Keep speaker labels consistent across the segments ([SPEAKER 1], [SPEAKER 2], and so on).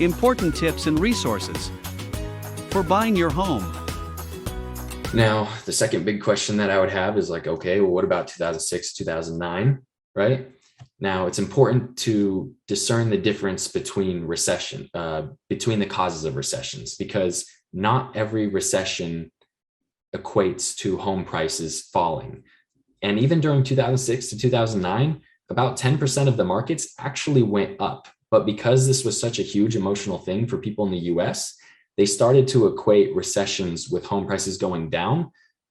[SPEAKER 1] important tips and resources for buying your home.
[SPEAKER 2] Now, the second big question that I would have is like, okay, well, what about 2006, 2009, right? Now, it's important to discern the difference between between the causes of recessions, because not every recession equates to home prices falling. And even during 2006 to 2009, about 10% of the markets actually went up. But because this was such a huge emotional thing for people in the US, they started to equate recessions with home prices going down,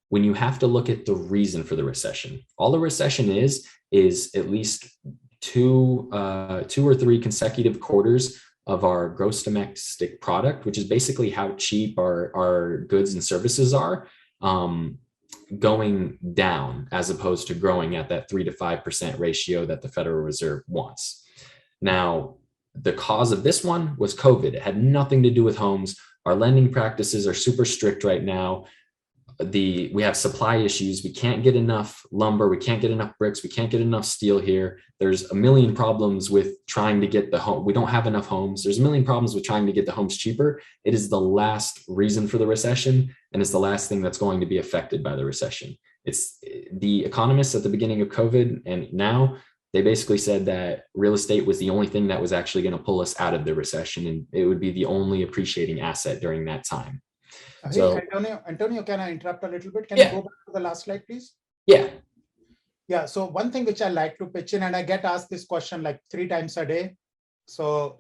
[SPEAKER 2] when you have to look at the reason for the recession. All the recession is at least two or three consecutive quarters of our gross domestic product, which is basically how cheap our goods and services are, going down, as opposed to growing at that 3 to 5% ratio that the Federal Reserve wants. Now, the cause of this one was COVID. It had nothing to do with homes. Our lending practices are super strict right now. We have supply issues. We can't get enough lumber. We can't get enough bricks. We can't get enough steel here. There's a million problems with trying to get the home. We don't have enough homes. There's a million problems with trying to get the homes cheaper. It is the last reason for the recession, and it's the last thing that's going to be affected by the recession. It's the economists at the beginning of COVID and now, they basically said that real estate was the only thing that was actually going to pull us out of the recession, and it would be the only appreciating asset during that time.
[SPEAKER 3] Hey, Antonio, can I interrupt a little bit? Can
[SPEAKER 2] Yeah.
[SPEAKER 3] you go back to the last slide, please?
[SPEAKER 2] Yeah.
[SPEAKER 3] Yeah. So one thing which I like to pitch in, and I get asked this question like 3 times a day. So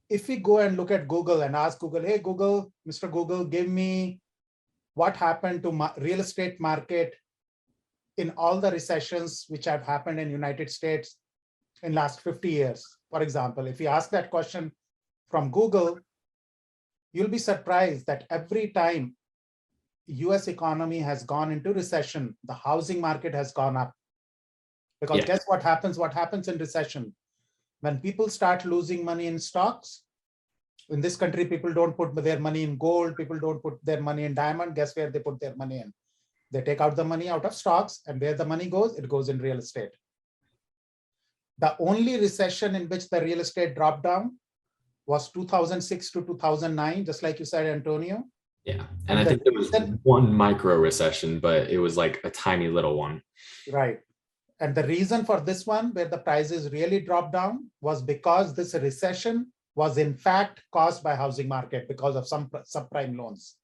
[SPEAKER 3] if we go and look at Google and ask Google, hey, Google, Mr. Google, give me what happened to real estate market in all the recessions which have happened in United States in last 50 years. For example, if you ask that question from Google, you'll be surprised that every time US economy has gone into recession, the housing market has gone up. Because guess what happens? What happens in recession? When people start losing money in stocks, in this country, people don't put their money in gold, people don't put their money in diamond. Guess where they put their money in? They take out the money out of stocks, and where the money goes, it goes in real estate. The only recession in which the real estate dropped down was 2006 to 2009, just like you said, Antonio.
[SPEAKER 2] Yeah. And I think there was one micro recession, but it was like a tiny little one.
[SPEAKER 3] Right. And the reason for this one, where the prices really dropped down, was because this recession was in fact caused by housing market because of some subprime loans.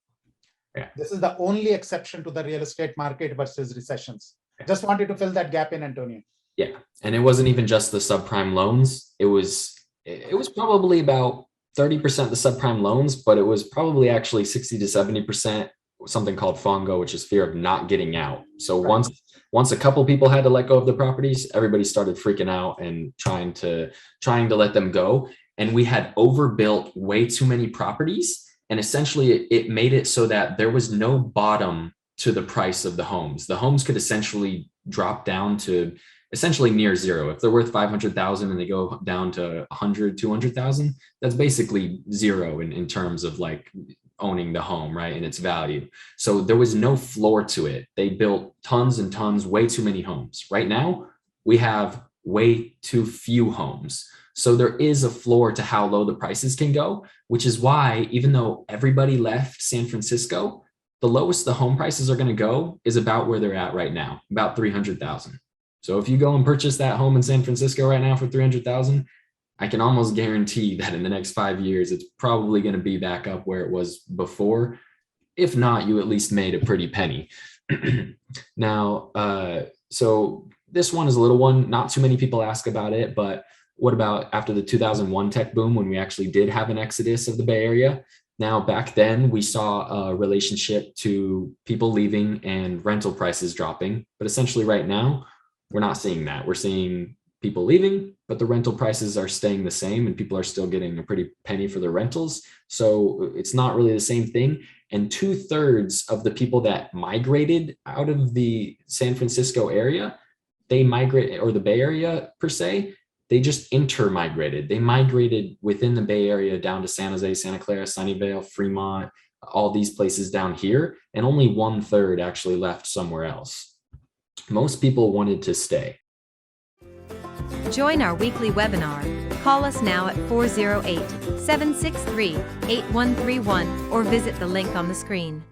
[SPEAKER 2] Yeah.
[SPEAKER 3] This is the only exception to the real estate market versus recessions. Just wanted to fill that gap in, Antonio.
[SPEAKER 2] Yeah. And it wasn't even just the subprime loans. It was probably about 30% the subprime loans, but it was probably actually 60 to 70% something called FONGO, which is fear of not getting out. So once a couple people had to let go of the properties, everybody started freaking out and trying to let them go. And we had overbuilt way too many properties. And essentially it made it so that there was no bottom to the price of the homes. The homes could essentially drop down to essentially near zero. If they're worth 500,000 and they go down to 100, 200,000, that's basically zero in terms of like owning the home, right? And its value. So there was no floor to it. They built tons and tons, way too many homes. Right now, we have way too few homes. So there is a floor to how low the prices can go, which is why even though everybody left San Francisco, the lowest the home prices are going to go is about where they're at right now, about 300,000. So if you go and purchase that home in San Francisco right now for 300,000, I can almost guarantee that in the next 5 years, it's probably going to be back up where it was before. If not, you at least made a pretty penny. Now, so this one is a little one. Not too many people ask about it, but what about after the 2001 tech boom, when we actually did have an exodus of the Bay Area? Now, back then, we saw a relationship to people leaving and rental prices dropping. But essentially right now, we're not seeing that. We're seeing people leaving, but the rental prices are staying the same and people are still getting a pretty penny for their rentals. So it's not really the same thing. And 2/3 of the people that migrated out of the San Francisco area, they migrate, or the Bay Area per se, they just inter-migrated. They migrated within the Bay Area down to San Jose, Santa Clara, Sunnyvale, Fremont, all these places down here, and only 1/3 actually left somewhere else. Most people wanted to stay.
[SPEAKER 4] Join our weekly webinar, Call us now at 408-763-8131 or visit the link on the screen.